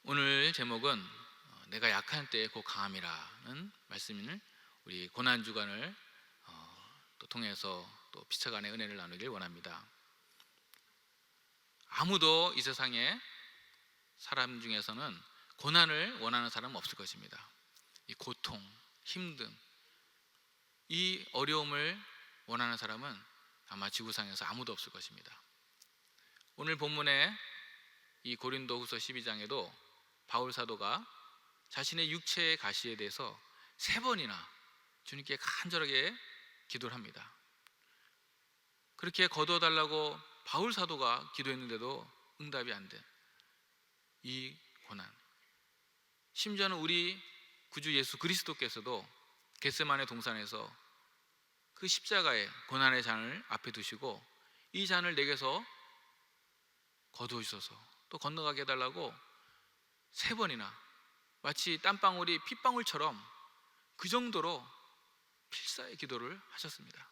오늘 제목은 내가 약한 때에 곧 강함이라는 말씀을 우리 고난 주간을 또 통해서 또 피차간의 은혜를 나누길 원합니다. 아무도 이 세상에 사람 중에서는 고난을 원하는 사람은 없을 것입니다. 이 고통, 힘듦, 이 어려움을 원하는 사람은 아마 지구상에서 아무도 없을 것입니다. 오늘 본문에 이 고린도후서 12장에도 바울 사도가 자신의 육체의 가시에 대해서 3번이나 주님께 간절하게 기도를 합니다. 그렇게 거두어달라고 바울 사도가 기도했는데도 응답이 안 된 이 고난, 심지어는 우리 구주 예수 그리스도께서도 겟세마네 동산에서 그 십자가의 고난의 잔을 앞에 두시고 이 잔을 내게서 거두어 주소서, 또 건너가게 해달라고 3번이나 마치 땀방울이 핏방울처럼 그 정도로 필사의 기도를 하셨습니다.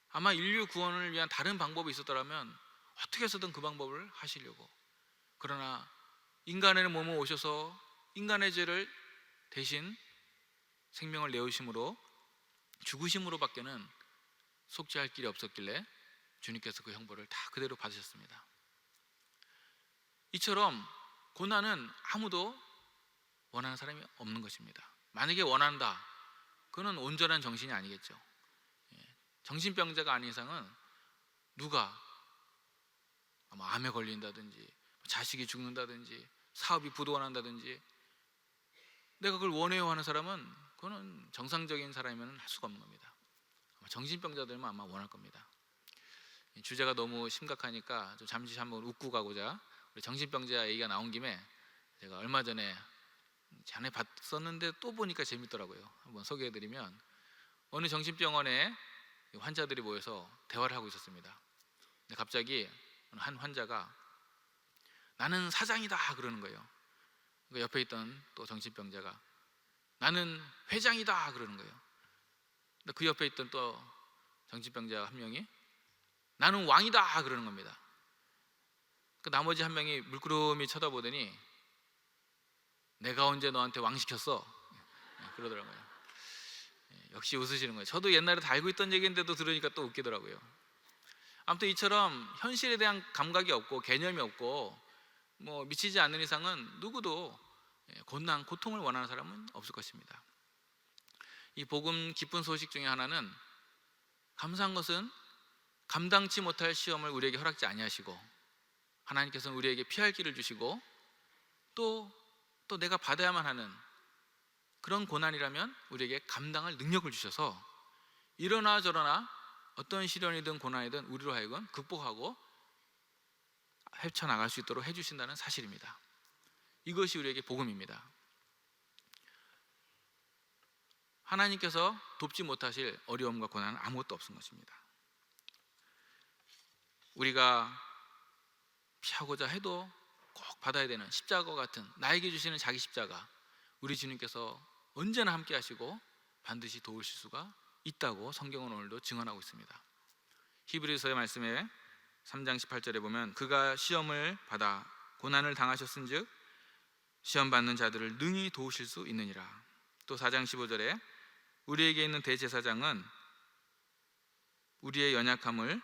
아마 인류 구원을 위한 다른 방법이 있었더라면 어떻게 해서든 그 방법을 하시려고, 그러나 인간의 몸을 오셔서 인간의 죄를 대신 생명을 내어주심으로 죽으심으로 밖에는 속죄할 길이 없었길래 주님께서 그 형벌을 다 그대로 받으셨습니다. 이처럼 고난은 아무도 원하는 사람이 없는 것입니다. 만약에 원한다, 그건 온전한 정신이 아니겠죠. 정신병자가 아닌 이상은 누가 아마 암에 걸린다든지 자식이 죽는다든지 사업이 부도가 난다든지 내가 그걸 원해요 하는 사람은 그거는 정상적인 사람이면 할 수가 없는 겁니다. 아마 정신병자들만 아마 원할 겁니다. 주제가 너무 심각하니까 좀 잠시 한번 웃고 가고자, 우리 정신병자 얘기가 나온 김에 제가 얼마 전에 전에 봤었는데 또 보니까 재밌더라고요. 한번 소개해드리면, 어느 정신병원에 환자들이 모여서 대화를 하고 있었습니다. 근데 갑자기 한 환자가 나는 사장이다 그러는 거예요. 그러니까 옆에 있던 또 정신병자가 나는 회장이다 그러는 거예요. 근데 그 옆에 있던 또 정신병자 한 명이 나는 왕이다 그러는 겁니다. 그 나머지 한 명이 물끄러미 쳐다보더니 내가 언제 너한테 왕 시켰어? 그러더라고요. 역시 웃으시는 거예요. 저도 옛날에 다 알고 있던 얘기인데도 들으니까 또 웃기더라고요. 아무튼 이처럼 현실에 대한 감각이 없고 개념이 없고 미치지 않는 이상은 누구도 고난, 고통을 원하는 사람은 없을 것입니다. 이 복음 기쁜 소식 중에 하나는, 감사한 것은 감당치 못할 시험을 우리에게 허락지 아니하시고 하나님께서는 우리에게 피할 길을 주시고 또 내가 받아야만 하는 그런 고난이라면 우리에게 감당할 능력을 주셔서 이러나 저러나 어떤 시련이든 고난이든 우리로 하여금 극복하고 헤쳐나갈 수 있도록 해주신다는 사실입니다. 이것이 우리에게 복음입니다. 하나님께서 돕지 못하실 어려움과 고난은 아무것도 없은 것입니다. 우리가 피하고자 해도 꼭 받아야 되는 십자가와 같은 나에게 주시는 자기 십자가, 우리 주님께서 언제나 함께 하시고 반드시 도우실 수가 있다고 성경은 오늘도 증언하고 있습니다. 히브리서의 말씀에 3장 18절에 보면 그가 시험을 받아 고난을 당하셨은즉 시험 받는 자들을 능히 도우실 수 있느니라. 또 4장 15절에 우리에게 있는 대제사장은 우리의 연약함을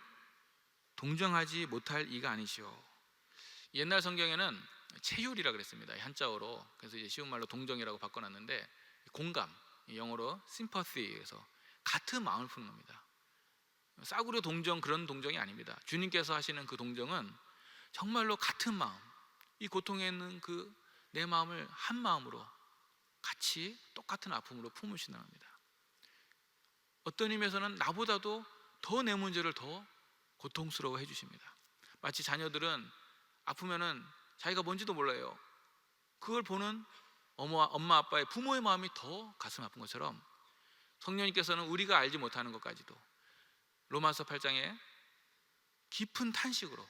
동정하지 못할 이가 아니시오. 옛날 성경에는 체휼이라 그랬습니다. 한자어로. 그래서 이제 쉬운 말로 동정이라고 바꿔놨는데, 공감, 영어로 sympathy에서 같은 마음을 푸는 겁니다. 싸구려 동정, 그런 동정이 아닙니다. 주님께서 하시는 그 동정은 정말로 같은 마음, 이 고통에 있는 그 내 마음을 한 마음으로 같이 똑같은 아픔으로 품으신다는 겁니다. 어떤 의미에서는 나보다도 더 내 문제를 더 고통스러워 해주십니다. 마치 자녀들은 아프면은 자기가 뭔지도 몰라요. 그걸 보는 엄마 아빠의 부모의 마음이 더 가슴 아픈 것처럼 성령님께서는 우리가 알지 못하는 것까지도 로마서 8장에 깊은 탄식으로,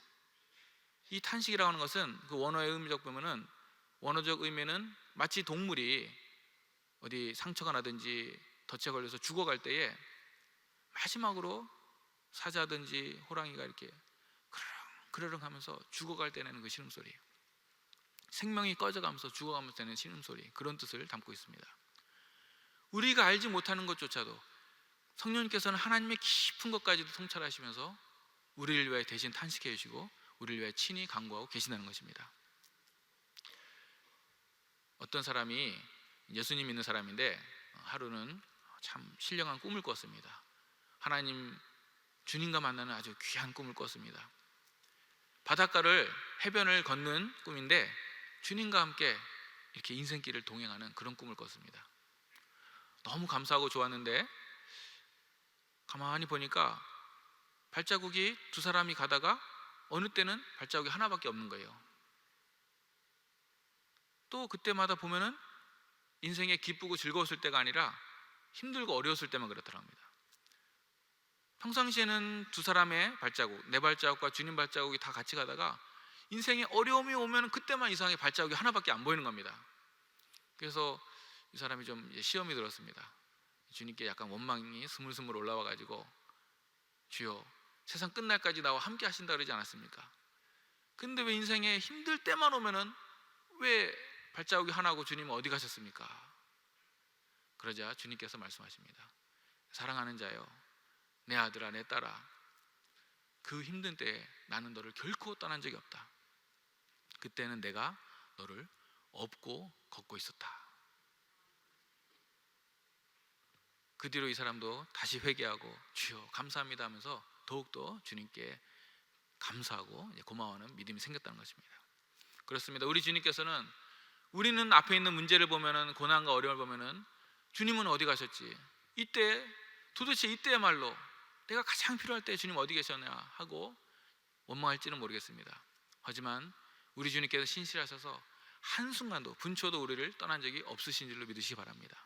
이 탄식이라고 하는 것은 그 원어의 의미적 보면은, 원어적 의미는 마치 동물이 어디 상처가 나든지 덫에 걸려서 죽어갈 때에 마지막으로 사자든지 호랑이가 이렇게 그르릉 그르릉 하면서 죽어갈 때 내는 그 신음소리, 생명이 꺼져가면서 죽어가면서 되는 신음소리, 그런 뜻을 담고 있습니다. 우리가 알지 못하는 것조차도 성령님께서는 하나님의 깊은 것까지도 통찰하시면서 우리를 위해 대신 탄식해 주시고 우리를 위해 친히 간구하고 계신다는 것입니다. 어떤 사람이 예수님 믿는 사람인데 하루는 참 신령한 꿈을 꿨습니다. 하나님 주님과 만나는 아주 귀한 꿈을 꿨습니다. 바닷가를 해변을 걷는 꿈인데 주님과 함께 이렇게 인생길을 동행하는 그런 꿈을 꿨습니다. 너무 감사하고 좋았는데 가만히 보니까 발자국이 두 사람이 가다가 어느 때는 발자국이 하나밖에 없는 거예요. 또 그때마다 보면은 인생에 기쁘고 즐거웠을 때가 아니라 힘들고 어려웠을 때만 그렇다고 합니다. 평상시에는 두 사람의 발자국, 내 발자국과 주님 발자국이 다 같이 가다가 인생에 어려움이 오면 그때만 이상하게 발자국이 하나밖에 안 보이는 겁니다. 그래서 이 사람이 좀 시험이 들었습니다. 주님께 약간 원망이 스물스물 올라와 가지고 주여 세상 끝날까지 나와 함께 하신다 그러지 않았습니까? 근데 왜 인생에 힘들 때만 오면은 왜 발자국이 하나고 주님은 어디 가셨습니까? 그러자 주님께서 말씀하십니다. 사랑하는 자여, 내 아들아, 내 딸아, 그 힘든 때에 나는 너를 결코 떠난 적이 없다. 그때는 내가 너를 업고 걷고 있었다. 그 뒤로 이 사람도 다시 회개하고 주여 감사합니다 하면서 더욱더 주님께 감사하고 고마워하는 믿음이 생겼다는 것입니다. 그렇습니다. 우리 주님께서는 우리는 앞에 있는 문제를 보면은, 고난과 어려움을 보면은 주님은 어디 가셨지? 이때 도대체 이때야말로 내가 가장 필요할 때 주님 어디 계셨냐 하고 원망할지는 모르겠습니다. 하지만 우리 주님께서 신실하셔서 한순간도 분초도 우리를 떠난 적이 없으신 줄로 믿으시기 바랍니다.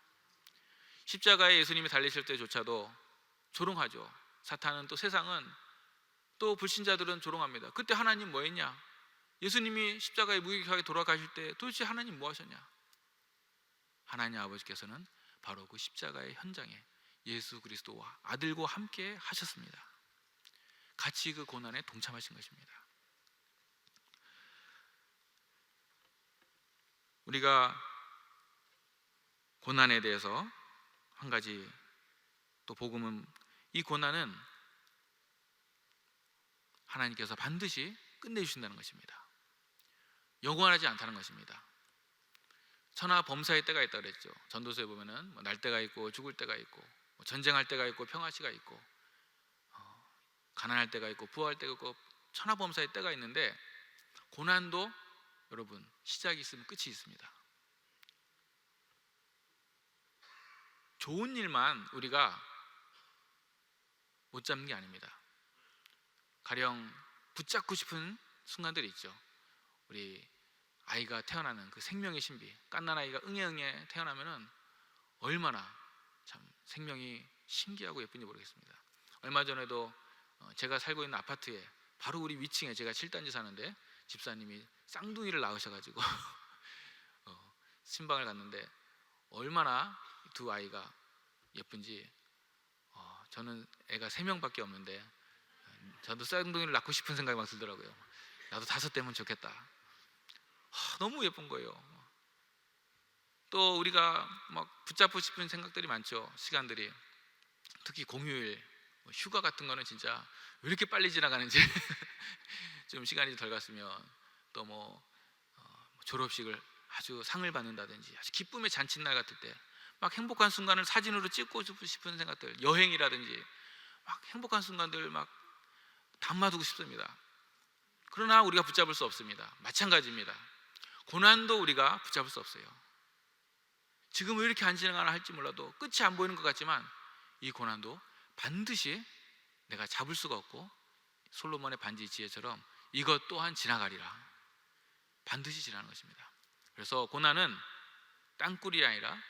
십자가에 예수님이 달리실 때조차도 조롱하죠. 사탄은, 또 세상은, 또 불신자들은 조롱합니다. 그때 하나님 뭐 했냐? 예수님이 십자가에 무기력하게 돌아가실 때 도대체 하나님 뭐 하셨냐? 하나님 아버지께서는 바로 그 십자가의 현장에 예수 그리스도와 아들과 함께 하셨습니다. 같이 그 고난에 동참하신 것입니다. 우리가 고난에 대해서 한 가지 또 복음은, 이 고난은 하나님께서 반드시 끝내주신다는 것입니다. 영원하지 않다는 것입니다. 천하 범사의 때가 있다고 그랬죠. 전도서에 보면은 날 때가 있고 죽을 때가 있고, 전쟁할 때가 있고 평화시가 있고, 가난할 때가 있고 부할 때가 있고, 천하 범사의 때가 있는데 고난도 여러분 시작이 있으면 끝이 있습니다. 좋은 일만 우리가 못 잡는 게 아닙니다. 가령 붙잡고 싶은 순간들이 있죠. 우리 아이가 태어나는 그 생명의 신비, 갓난아이가 응애응애 태어나면은 얼마나 참 생명이 신기하고 예쁜지 모르겠습니다. 얼마 전에도 제가 살고 있는 아파트에 바로 우리 위층에, 제가 7단지 사는데 집사님이 쌍둥이를 낳으셔가지고 신방을 갔는데 얼마나 두 아이가 예쁜지, 저는 애가 3명밖에 없는데 저도 쌍둥이를 낳고 싶은 생각이 막 들더라고요. 나도 5 되면 좋겠다. 너무 예쁜 거예요. 또 우리가 막 붙잡고 싶은 생각들이 많죠. 시간들이, 특히 공휴일, 휴가 같은 거는 진짜 왜 이렇게 빨리 지나가는지 좀 시간이 덜 갔으면, 또 졸업식을 아주 상을 받는다든지 아주 기쁨의 잔칫날 같을 때 막 행복한 순간을 사진으로 찍고 싶은 생각들, 여행이라든지 막 행복한 순간들 막 담아두고 싶습니다. 그러나 우리가 붙잡을 수 없습니다. 마찬가지입니다. 고난도 우리가 붙잡을 수 없어요. 지금 왜 이렇게 안 지나가나 할지 몰라도, 끝이 안 보이는 것 같지만 이 고난도 반드시 내가 잡을 수가 없고, 솔로몬의 반지 지혜처럼 이것 또한 지나가리라, 반드시 지나는 것입니다. 그래서 고난은 땅굴이 아니라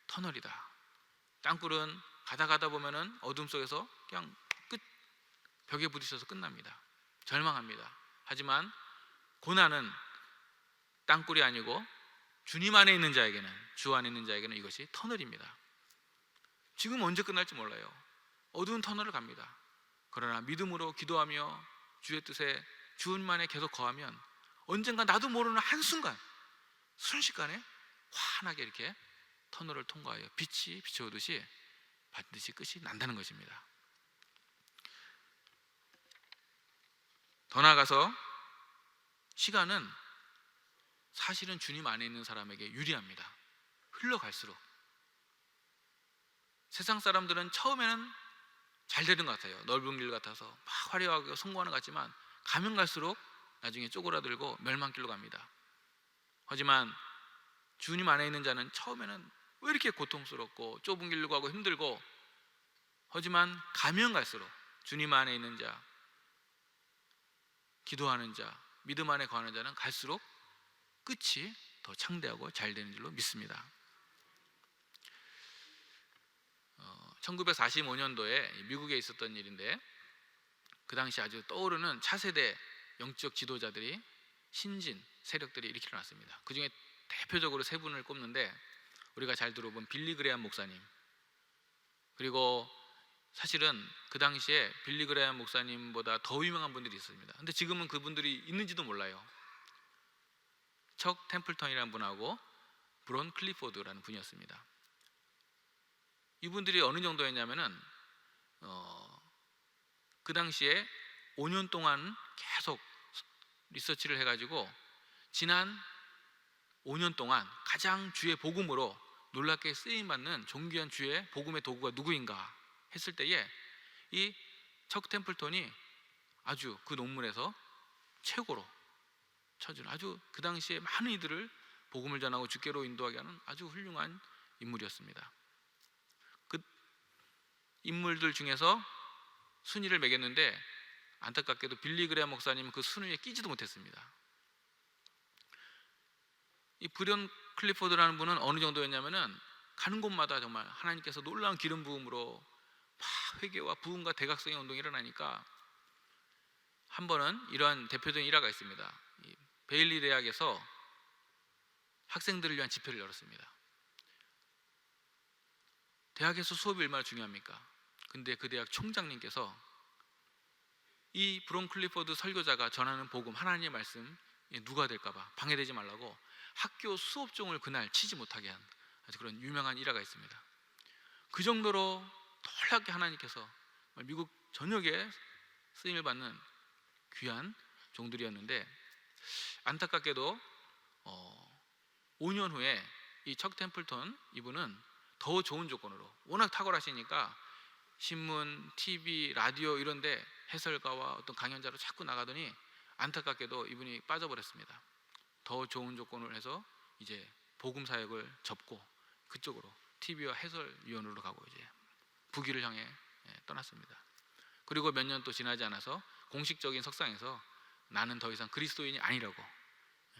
터널이다. 땅굴은 가다 보면은 어둠 속에서 그냥 벽에 부딪혀서 끝납니다. 절망합니다. 하지만 고난은 땅굴이 아니고 주님 안에 있는 자에게는, 주 안에 있는 자에게는 이것이 터널입니다. 지금 언제 끝날지 몰라요. 어두운 터널을 갑니다. 그러나 믿음으로 기도하며 주의 뜻에 주님 안에 계속 거하면 언젠가 나도 모르는 한순간 순식간에 환하게 이렇게 터널을 통과하여 빛이 비춰오듯이 반드시 끝이 난다는 것입니다. 더 나아가서 시간은 사실은 주님 안에 있는 사람에게 유리합니다. 흘러갈수록 세상 사람들은 처음에는 잘 되는 것 같아요. 넓은 길 같아서 막 화려하게 성공하는 것 같지만 가면 갈수록 나중에 쪼그라들고 멸망길로 갑니다. 하지만 주님 안에 있는 자는 처음에는 왜 이렇게 고통스럽고 좁은 길로 가고 힘들고, 하지만 가면 갈수록 주님 안에 있는 자, 기도하는 자, 믿음 안에 거하는 자는 갈수록 끝이 더 창대하고 잘 되는 줄로 믿습니다. 1945년도에 미국에 있었던 일인데, 그 당시 아주 떠오르는 차세대 영적 지도자들이, 신진 세력들이 이렇게 일어났습니다. 그 중에 대표적으로 세 분을 꼽는데, 우리가 잘 들어본 빌리 그레이엄 목사님, 그리고 사실은 그 당시에 빌리 그레이엄 목사님보다 더 유명한 분들이 있습니다. 근데 지금은 그분들이 있는지도 몰라요. 척 템플턴이라는 분하고 브론 클리포드라는 분이었습니다. 이분들이 어느 정도였냐면은 그 당시에 5년 동안 계속 리서치를 해가지고 지난 5년 동안 가장 주의 복음으로 놀랍게 쓰임받는 존귀한 주의 복음의 도구가 누구인가 했을 때에 이 척 템플턴이 아주 그 논문에서 최고로 쳐준, 아주 그 당시에 많은 이들을 복음을 전하고 주께로 인도하게 하는 아주 훌륭한 인물이었습니다. 그 인물들 중에서 순위를 매겼는데 안타깝게도 빌리 그레이엄 목사님은 그 순위에 끼지도 못했습니다. 이 브론 클리포드라는 분은 어느 정도였냐면은 가는 곳마다 정말 하나님께서 놀라운 기름 부음으로 막 회개와 부흥과 대각성의 운동이 일어나니까, 한 번은 이러한 대표적인 일화가 있습니다. 이 베일리 대학에서 학생들을 위한 집회를 열었습니다. 대학에서 수업이 얼마나 중요합니까? 근데 그 대학 총장님께서 이 브론 클리포드 설교자가 전하는 복음, 하나님의 말씀 누가 될까봐 방해되지 말라고 학교 수업종을 그날 치지 못하게 한 아주 그런 유명한 일화가 있습니다. 그 정도로 놀랍게 하나님께서 미국 전역에 쓰임을 받는 귀한 종들이었는데, 안타깝게도 5년 후에 이 척 템플턴 이분은 더 좋은 조건으로, 워낙 탁월하시니까 신문, TV, 라디오 이런데 해설가와 어떤 강연자로 자꾸 나가더니 안타깝게도 이분이 빠져버렸습니다. 더 좋은 조건을 해서 이제 복음 사역을 접고 그쪽으로 TV와 해설위원으로 가고 이제 부귀를 향해 떠났습니다. 그리고 몇 년 또 지나지 않아서 공식적인 석상에서 나는 더 이상 그리스도인이 아니라고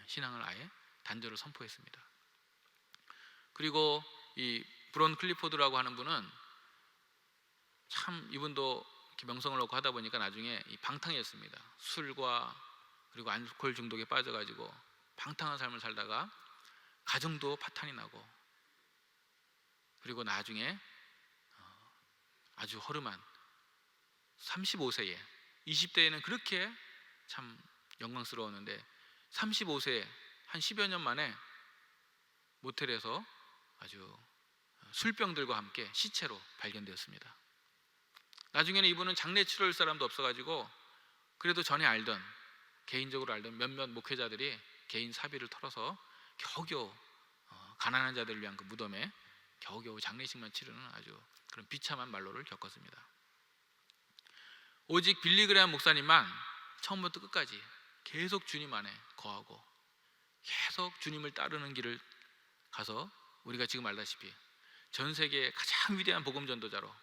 신앙을 아예 단절을 선포했습니다. 그리고 이 브론 클리포드라고 하는 분은 참, 이분도 이렇게 명성을 얻고 하다 보니까 나중에 이 방탕이었습니다. 술과 그리고 알코올 중독에 빠져가지고 방탕한 삶을 살다가 가정도 파탄이 나고, 그리고 나중에 아주 허름한 35세에, 20대에는 그렇게 참 영광스러웠는데 35세에 한 10여 년 만에 모텔에서 아주 술병들과 함께 시체로 발견되었습니다. 나중에는 이분은 장례 치러올 사람도 없어가지고, 그래도 전에 알던, 개인적으로 알던 몇몇 목회자들이 개인 사비를 털어서 겨우겨우 가난한 자들을 위한 그 무덤에 겨우겨우 장례식만 치르는 아주 그런 비참한 말로를 겪었습니다. 오직 빌리 그레이엄 목사님만 처음부터 끝까지 계속 주님 안에 거하고 계속 주님을 따르는 길을 가서, 우리가 지금 알다시피 전 세계의 가장 위대한 복음 전도자로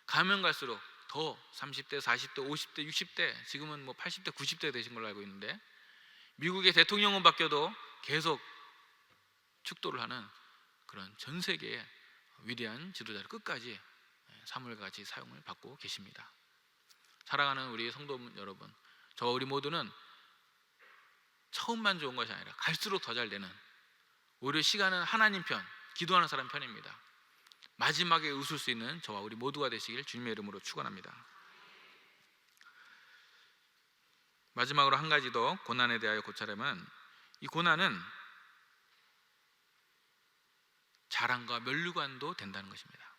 가면 갈수록 더 30대, 40대, 50대, 60대, 지금은 뭐 80대, 90대 되신 걸로 알고 있는데, 미국의 대통령은 바뀌어도 계속 축도를 하는 그런 전 세계의 위대한 지도자를 끝까지 사물과 같이 사용을 받고 계십니다. 사랑하는 우리 성도 여러분, 저와 우리 모두는 처음만 좋은 것이 아니라 갈수록 더 잘 되는, 오히려 시간은 하나님 편, 기도하는 사람 편입니다. 마지막에 웃을 수 있는 저와 우리 모두가 되시길 주님의 이름으로 축원합니다. 마지막으로 한 가지 더 고난에 대하여 고찰하면, 이 고난은 자랑과 면류관도 된다는 것입니다.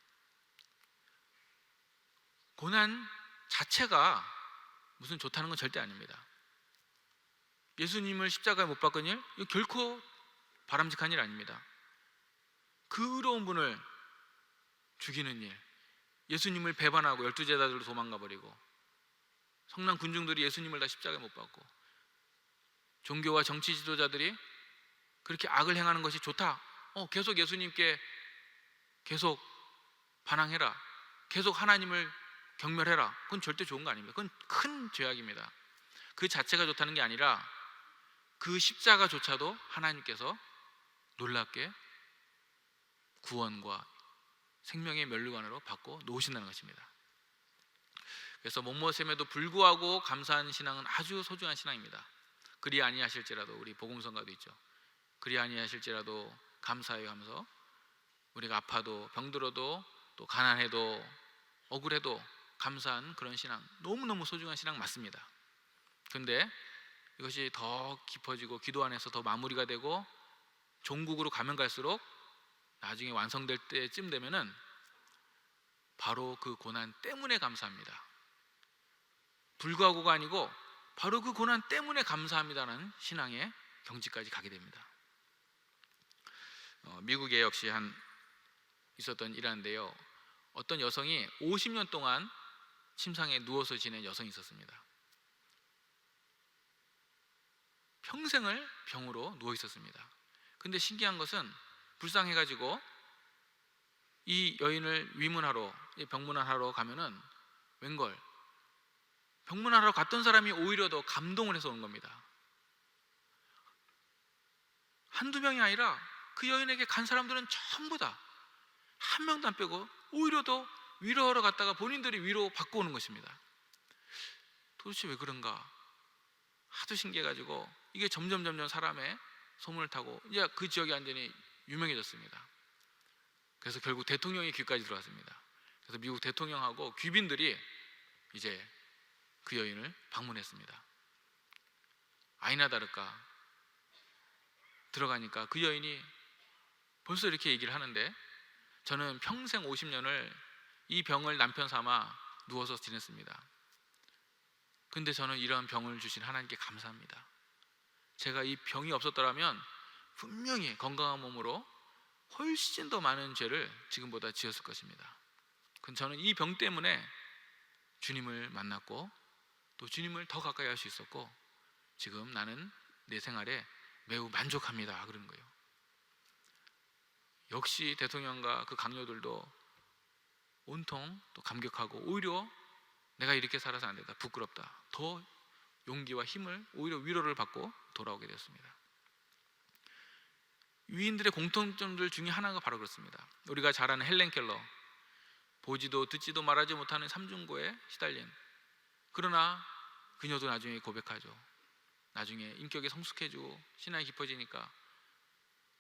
고난 자체가 무슨 좋다는 건 절대 아닙니다. 예수님을 십자가에 못 박은 일, 이거 결코 바람직한 일 아닙니다. 그 의로운 분을 죽이는 일, 예수님을 배반하고 12제자들로 도망가 버리고, 성난 군중들이 예수님을 다 십자가에 못 박고, 종교와 정치 지도자들이 그렇게 악을 행하는 것이 좋다, 계속 예수님께 계속 반항해라, 계속 하나님을 경멸해라, 그건 절대 좋은 거 아닙니다. 그건 큰 죄악입니다. 그 자체가 좋다는 게 아니라 그 십자가조차도 하나님께서 놀랍게 구원과 생명의 면류관으로 받고 놓으신다는 것입니다. 그래서 못모셈에도 불구하고 감사한 신앙은 아주 소중한 신앙입니다. 그리 아니하실지라도, 우리 복음성가도 있죠. 그리 아니하실지라도 감사해요 하면서 우리가 아파도 병들어도 또 가난해도 억울해도 감사한 그런 신앙, 너무너무 소중한 신앙 맞습니다. 근데 이것이 더 깊어지고 기도 안에서 더 마무리가 되고 종국으로 가면 갈수록 나중에 완성될 때쯤 되면은 바로 그 고난 때문에 감사합니다, 불구하고가 아니고 바로 그 고난 때문에 감사합니다라는 신앙의 경지까지 가게 됩니다. 미국에 역시 있었던 일화인데요, 어떤 여성이 50년 동안 침상에 누워서 지낸 여성이 있었습니다. 평생을 병으로 누워 있었습니다. 근데 신기한 것은 불쌍해가지고 이 여인을 위문하러, 병문안하러 가면은 웬걸 병문안하러 갔던 사람이 오히려 더 감동을 해서 오는 겁니다. 한두 명이 아니라 그 여인에게 간 사람들은 전부 다 한 명도 안 빼고 오히려 더 위로하러 갔다가 본인들이 위로 받고 오는 것입니다. 도대체 왜 그런가 하도 신기해가지고 이게 점점 사람의 소문을 타고 이제 그 지역이 완전히 유명해졌습니다. 그래서 결국 대통령의 귀까지 들어왔습니다. 그래서 미국 대통령하고 귀빈들이 이제 그 여인을 방문했습니다. 아니나 다를까 들어가니까 그 여인이 벌써 이렇게 얘기를 하는데, 저는 평생 50년을 이 병을 남편 삼아 누워서 지냈습니다. 근데 저는 이런 병을 주신 하나님께 감사합니다. 제가 이 병이 없었더라면 분명히 건강한 몸으로 훨씬 더 많은 죄를 지금보다 지었을 것입니다. 근데 저는 이 병 때문에 주님을 만났고 또 주님을 더 가까이 할 수 있었고 지금 나는 내 생활에 매우 만족합니다, 그러는 거예요. 역시 대통령과 그 강요들도 온통 또 감격하고 오히려 내가 이렇게 살아서 안 된다, 부끄럽다, 더 용기와 힘을, 오히려 위로를 받고 돌아오게 되었습니다. 위인들의 공통점들 중에 하나가 바로 그렇습니다. 우리가 잘 아는 헬렌 켈러, 보지도 듣지도 말하지 못하는 삼중고에 시달린, 그러나 그녀도 나중에 고백하죠. 나중에 인격이 성숙해지고 신앙이 깊어지니까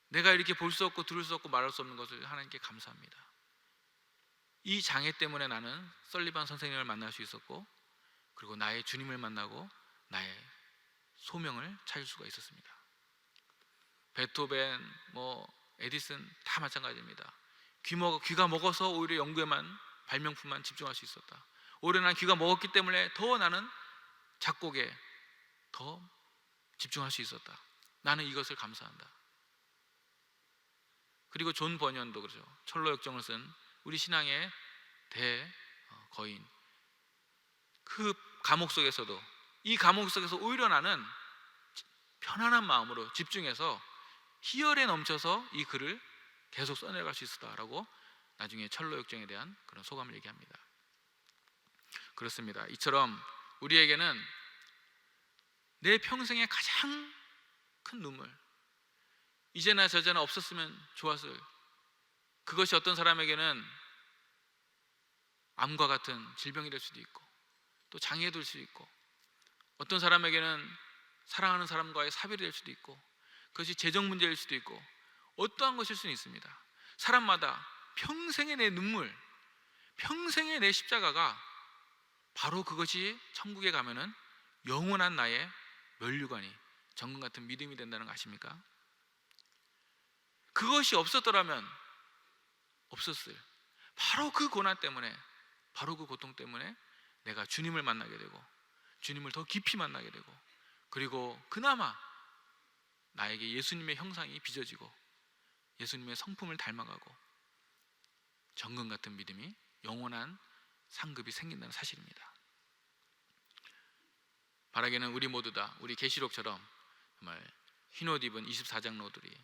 내가 이렇게 볼 수 없고 들을 수 없고 말할 수 없는 것을 하나님께 감사합니다. 이 장애 때문에 나는 설리반 선생님을 만날 수 있었고 그리고 나의 주님을 만나고 나의 소명을 찾을 수가 있었습니다. 베토벤, 에디슨 다 마찬가지입니다. 귀가 먹어서 오히려 연구에만, 발명품만 집중할 수 있었다. 오히려 난 귀가 먹었기 때문에 더 나는 작곡에 더 집중할 수 있었다. 나는 이것을 감사한다. 그리고 존 버년도 그러죠. 철로역정을 쓴 우리 신앙의 거인. 그 감옥 속에서도, 이 감옥 속에서 오히려 나는 편안한 마음으로 집중해서 희열에 넘쳐서 이 글을 계속 써내갈 수 있었다라고 나중에 철로역정에 대한 그런 소감을 얘기합니다. 그렇습니다. 이처럼 우리에게는 내 평생의 가장 큰 눈물, 이제나 저제나 없었으면 좋았을, 그것이 어떤 사람에게는 암과 같은 질병이 될 수도 있고 또 장애가 될 수도 있고, 어떤 사람에게는 사랑하는 사람과의 사별이 될 수도 있고 그것이 재정 문제일 수도 있고 어떠한 것일 수는 있습니다. 사람마다 평생의 내 눈물, 평생의 내 십자가가 바로 그것이 천국에 가면은 영원한 나의 면류관이, 정금 같은 믿음이 된다는 거 아십니까? 그것이 없었더라면 없었을, 바로 그 고난 때문에, 바로 그 고통 때문에 내가 주님을 만나게 되고 주님을 더 깊이 만나게 되고, 그리고 그나마 나에게 예수님의 형상이 빚어지고 예수님의 성품을 닮아가고 정금 같은 믿음이, 영원한 상급이 생긴다는 사실입니다. 바라기는 우리 모두 다 우리 계시록처럼 정말 흰옷 입은 24장로들이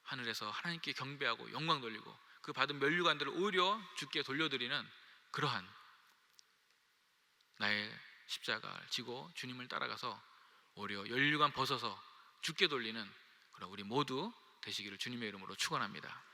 하늘에서 하나님께 경배하고 영광 돌리고 그 받은 면류관들을 오히려 주께 돌려드리는 그러한 나의 십자가를 지고 주님을 따라가서 오히려 면류관 벗어서 주께 돌리는 그런 우리 모두 되시기를 주님의 이름으로 축원합니다.